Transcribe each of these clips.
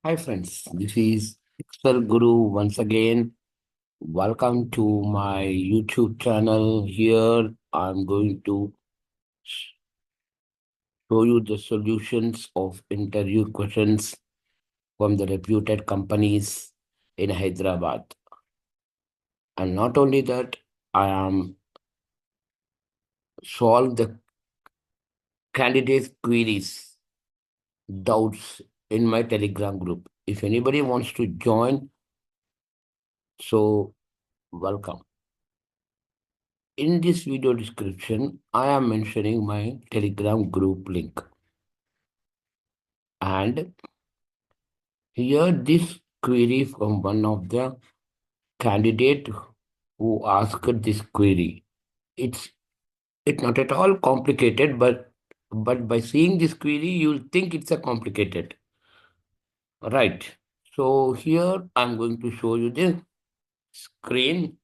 Hi friends, this is Excel Guru once again. Welcome to my YouTube channel. Here I'm going to show you the solutions of interview questions from the reputed companies in Hyderabad. And not only that, I am solve the candidates queries, doubts in my Telegram group. If anybody wants to join, so welcome. In this video description, I am mentioning my Telegram group link. And here this query from one of the candidate who asked this query. It's it's not at all complicated, but by seeing this query, you'll think it's a complicated. Right. So here I'm going to show you the screen.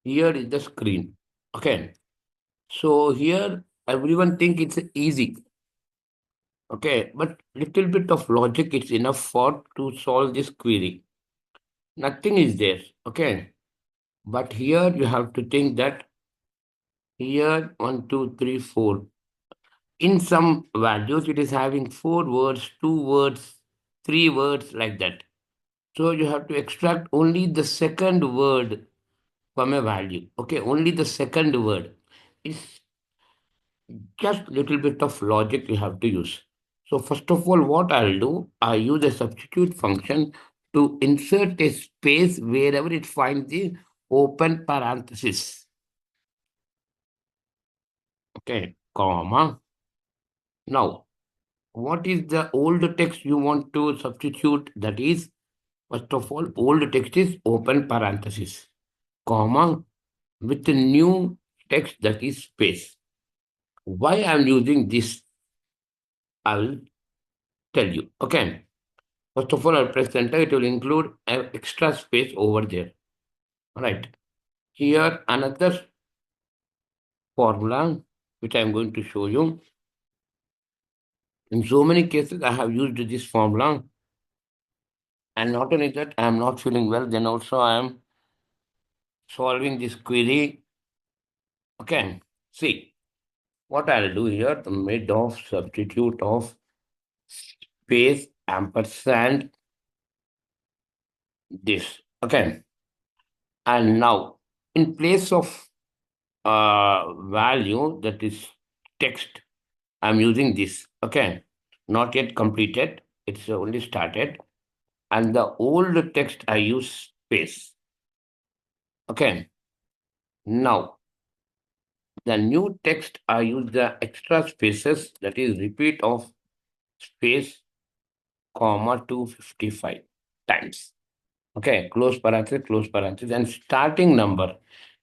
Here is the screen. Okay. So here everyone think it's easy. Okay, but little bit of logic is enough for to solve this query. Nothing is there. Okay, but here you have to think that here one, two, three, four. In some values, it is having four words, two words, three words like that. So you have to extract only the second word from a value. Okay, only the second word. It's just little bit of logic you have to use. So first of all, what I'll do, I use a substitute function to insert a space wherever it finds the open parenthesis. Okay, comma. Now, what is the old text you want to substitute? That is, first of all, old text is open parenthesis, comma, with the new text that is space. Why I'm using this, I'll tell you. Okay. First of all, I'll press enter. It will include an extra space over there. All right. Here, another formula which I'm going to show you. In so many cases, I have used this formula. And not only that, I am not feeling well. Then also, I am solving this query. Okay. See, what I'll do here, the mid of substitute of space ampersand this. Okay. And now, in place of value that is text, I'm using this. Okay. Not yet completed. It's only started. And the old text I use space. Okay. Now, the new text I use the extra spaces, that is repeat of space, comma 255 times. Okay. Close parenthesis, and starting number.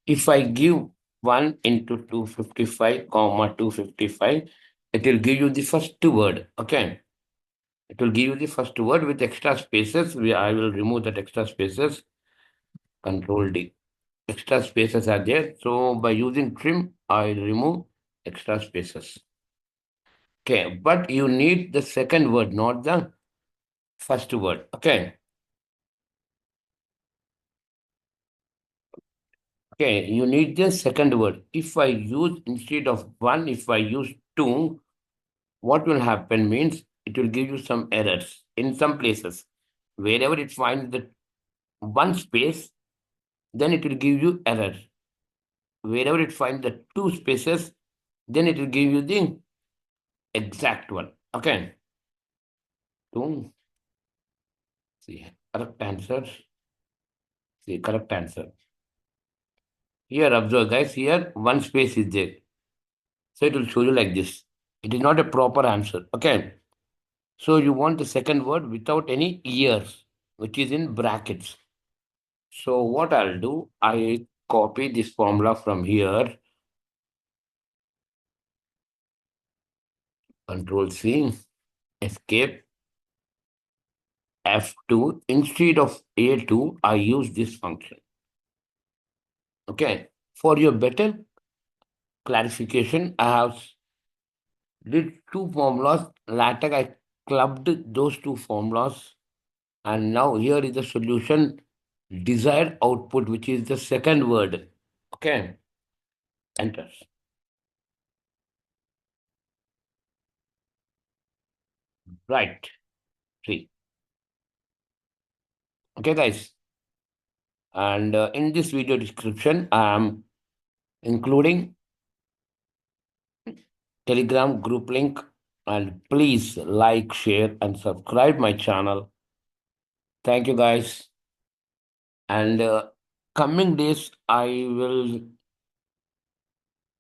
If I give 1 into 255, comma 255, it will give you the first word. Okay. It will give you the first word with extra spaces. I will remove that extra spaces. Control D. Extra spaces are there. So by using trim, I will remove extra spaces. Okay. But you need the second word, not the first word. Okay. Okay. You need the second word. If I use instead of 1, if I use 2, what will happen means it will give you some errors in some places. Wherever it finds the one space, then it will give you error. Wherever it finds the two spaces, then it will give you the exact one. Okay. Two. See, correct answer. See, correct answer. Here, observe, guys. Here, one space is there. So it will show you like this. It is not a proper answer. Okay. So you want the second word without any ears, which is in brackets. So what I'll do, I copy this formula from here. Control C, escape, F2. Instead of A2, I use this function. Okay. For your better clarification, I have did two formulas LaTeX, I clubbed those two formulas, and now here is the solution desired output, which is the second word. Okay, enter. Right, see. Okay, guys. And in this video description, I am including Telegram group link. And please like, share, and subscribe my channel. Thank you, guys. And coming days, I will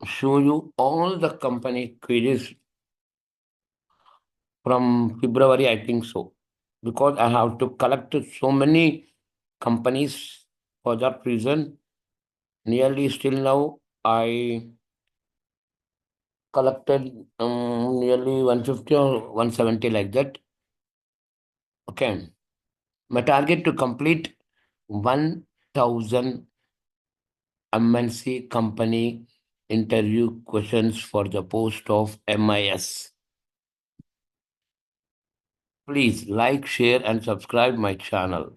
show you all the company queries from February, I think so, because I have to collect so many companies for that reason. Nearly still now, I collected nearly 150 or 170 like that. Okay. My target to complete 1,000 MNC company interview questions for the post of MIS. Please like, share, and subscribe my channel.